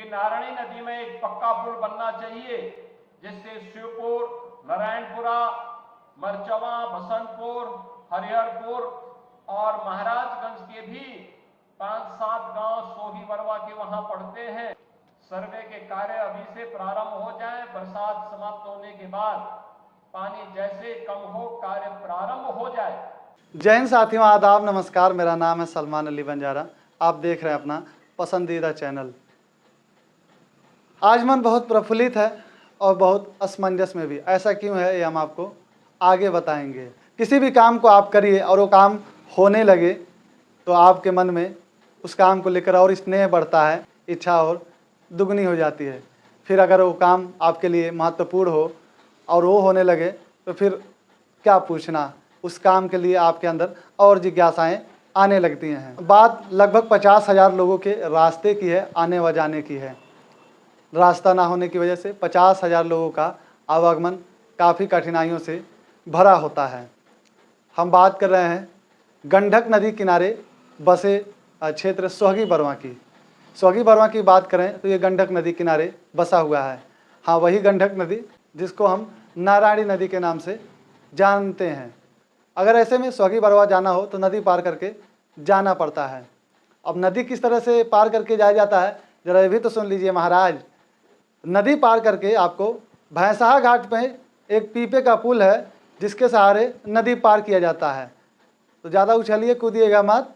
कि नारायणी नदी में एक पक्का पुल बनना चाहिए जिससे शिवपुर, नारायणपुरा, मरचवा, बसंतपुर, हरिहरपुर और महाराजगंज के भी 5-7 गांव सोही बरवा के वहां पड़ते हैं। सर्वे के कार्य अभी से प्रारंभ हो जाए। बरसात समाप्त होने के बाद पानी जैसे कम हो कार्य प्रारंभ हो जाए। जय हिंद साथियों, आदाब, नमस्कार। मेरा नाम है सलमान अली बंजारा। आप देख रहे हैं अपना पसंदीदा चैनल। आज मन बहुत प्रफुल्लित है और बहुत असमंजस में भी। ऐसा क्यों है ये हम आपको आगे बताएंगे। किसी भी काम को आप करिए और वो काम होने लगे तो आपके मन में उस काम को लेकर और स्नेह बढ़ता है, इच्छा और दुगनी हो जाती है। फिर अगर वो काम आपके लिए महत्वपूर्ण हो और वो होने लगे तो फिर क्या पूछना, उस काम के लिए आपके अंदर और जिज्ञासाएं आने लगती हैं। बात लगभग 50,000 लोगों के रास्ते की है, आने व जाने की है। रास्ता ना होने की वजह से 50,000 लोगों का आवागमन काफ़ी कठिनाइयों से भरा होता है। हम बात कर रहे हैं गंडक नदी किनारे बसे क्षेत्र सोहगी बरवा की। सोहगी बरवा की बात करें तो ये गंडक नदी किनारे बसा हुआ है। हाँ, वही गंडक नदी जिसको हम नारायणी नदी के नाम से जानते हैं। अगर ऐसे में सोहगी बरवा जाना हो तो नदी पार करके जाना पड़ता है। अब नदी किस तरह से पार करके जाया जाता है, जरा ये भी तो सुन लीजिए महाराज। नदी पार करके आपको भैंसहा घाट पे एक पीपे का पुल है जिसके सहारे नदी पार किया जाता है। तो ज़्यादा उछलिए कूदिएगा मत,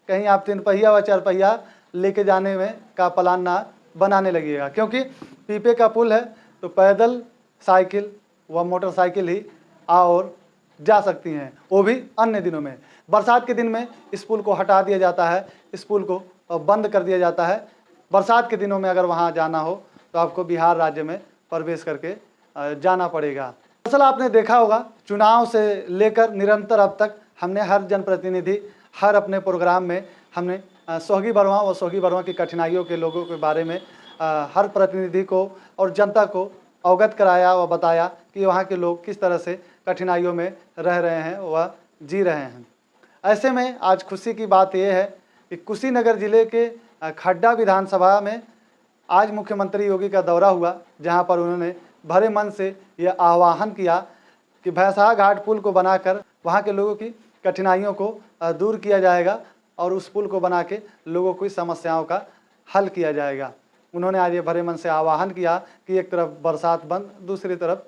कहीं आप 3 पहिया व 4 पहिया लेके जाने में का प्लान ना बनाने लगिएगा, क्योंकि पीपे का पुल है तो पैदल, साइकिल व मोटरसाइकिल ही और जा सकती हैं, वो भी अन्य दिनों में। बरसात के दिन में इस पुल को हटा दिया जाता है, इस पुल को बंद कर दिया जाता है। बरसात के दिनों में अगर वहाँ जाना हो तो आपको बिहार राज्य में प्रवेश करके जाना पड़ेगा। दरअसल आपने देखा होगा चुनाव से लेकर निरंतर अब तक हमने हर जनप्रतिनिधि, हर अपने प्रोग्राम में हमने सोहगी बरवा व सोहगी बरवा की कठिनाइयों के लोगों के बारे में हर प्रतिनिधि को और जनता को अवगत कराया व बताया कि वहाँ के लोग किस तरह से कठिनाइयों में रह रहे हैं व जी रहे हैं। ऐसे में आज खुशी की बात यह है कि कुशीनगर जिले के खड्डा विधानसभा में आज मुख्यमंत्री योगी का दौरा हुआ, जहां पर उन्होंने भरे मन से यह आह्वान किया कि भैंसहा घाट पुल को बनाकर वहां के लोगों की कठिनाइयों को दूर किया जाएगा और उस पुल को बना के लोगों की समस्याओं का हल किया जाएगा। उन्होंने आज ये भरे मन से आह्वान किया कि एक तरफ बरसात बंद, दूसरी तरफ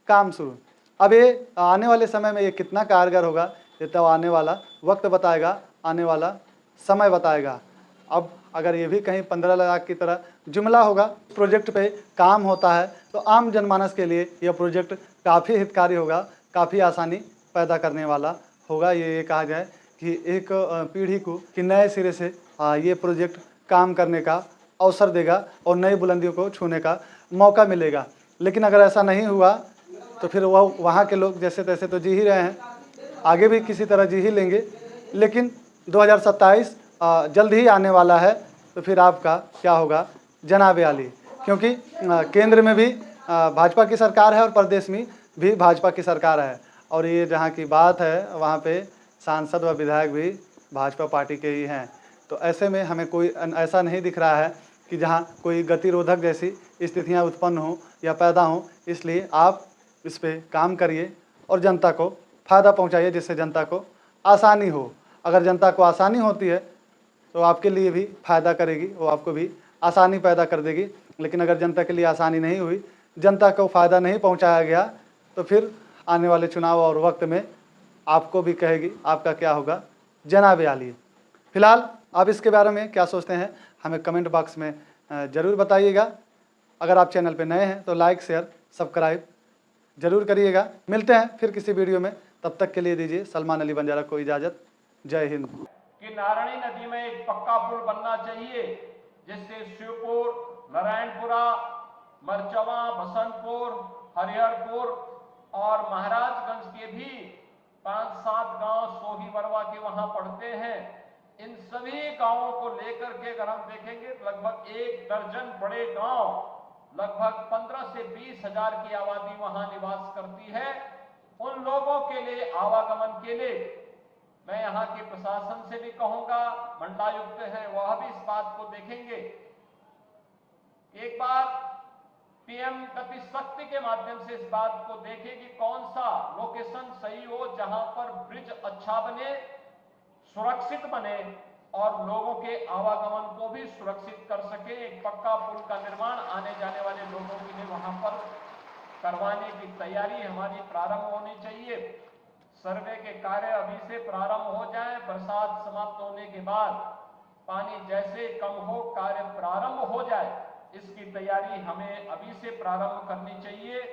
काम शुरू। अब ये आने वाले समय में ये कितना कारगर होगा ये तो आने वाला वक्त बताएगा, आने वाला समय बताएगा। अब अगर ये भी कहीं 15 लाख की तरह जुमला होगा, प्रोजेक्ट पे काम होता है तो आम जनमानस के लिए यह प्रोजेक्ट काफ़ी हितकारी होगा, काफ़ी आसानी पैदा करने वाला होगा। ये कहा जाए कि एक पीढ़ी को कि नए सिरे से ये प्रोजेक्ट काम करने का अवसर देगा और नई बुलंदियों को छूने का मौका मिलेगा। लेकिन अगर ऐसा नहीं हुआ तो फिर वह वहाँ के लोग जैसे तैसे तो जी ही रहे हैं, आगे भी किसी तरह जी ही लेंगे। लेकिन 2027 जल्द ही आने वाला है तो फिर आपका क्या होगा, जनाबे आली। क्योंकि केंद्र में भी भाजपा की सरकार है और प्रदेश में भी भाजपा की सरकार है, और ये जहाँ की बात है वहाँ पे सांसद व विधायक भी भाजपा पार्टी के ही हैं। तो ऐसे में हमें कोई ऐसा नहीं दिख रहा है कि जहाँ कोई गतिरोधक जैसी स्थितियाँ उत्पन्न हों या पैदा हों। इसलिए आप इस पर काम करिए और जनता को फ़ायदा पहुँचाइए, जिससे जनता को आसानी हो। अगर जनता को आसानी होती है तो आपके लिए भी फ़ायदा करेगी, वो आपको भी आसानी पैदा कर देगी। लेकिन अगर जनता के लिए आसानी नहीं हुई, जनता को फ़ायदा नहीं पहुंचाया गया, तो फिर आने वाले चुनाव और वक्त में आपको भी कहेगी आपका क्या होगा, जनाबे आली। फिलहाल आप इसके बारे में क्या सोचते हैं हमें कमेंट बॉक्स में ज़रूर बताइएगा। अगर आप चैनल पर नए हैं तो लाइक, शेयर, सब्सक्राइब ज़रूर करिएगा। मिलते हैं फिर किसी वीडियो में, तब तक के लिए दीजिए सलमान अली बंजारा को इजाज़त। जय हिंद। कि नारायणी नदी में एक पक्का पुल बनना चाहिए जिससे शिवपुर, नारायणपुरा, मरचवा, बसंतपुर, हरिहरपुर और महाराजगंज के भी 5-7 गांव सोही बरवा के वहां पड़ते हैं। इन सभी गांवों को लेकर के अगर हम देखेंगे लगभग 1 दर्जन बड़े गांव, लगभग 15 से 20 हजार की आबादी वहां निवास करती है। उन लोगों के लिए आवागमन के लिए मैं यहाँ के प्रशासन से भी कहूंगा, मंडलायुक्त है वह भी इस बात को देखेंगे एक बार पीएम गति शक्ति के माध्यम से इस बात को देखें कि कौन सा लोकेशन सही हो जहां पर ब्रिज अच्छा बने, सुरक्षित बने और लोगों के आवागमन को भी सुरक्षित कर सके। एक पक्का पुल का निर्माण आने जाने वाले लोगों के लिए वहां पर करवाने की तैयारी हमारी प्रारंभ होनी चाहिए। सर्वे के कार्य अभी से प्रारंभ हो जाए, बरसात समाप्त होने के बाद पानी जैसे कम हो कार्य प्रारंभ हो जाए, इसकी तैयारी हमें अभी से प्रारंभ करनी चाहिए।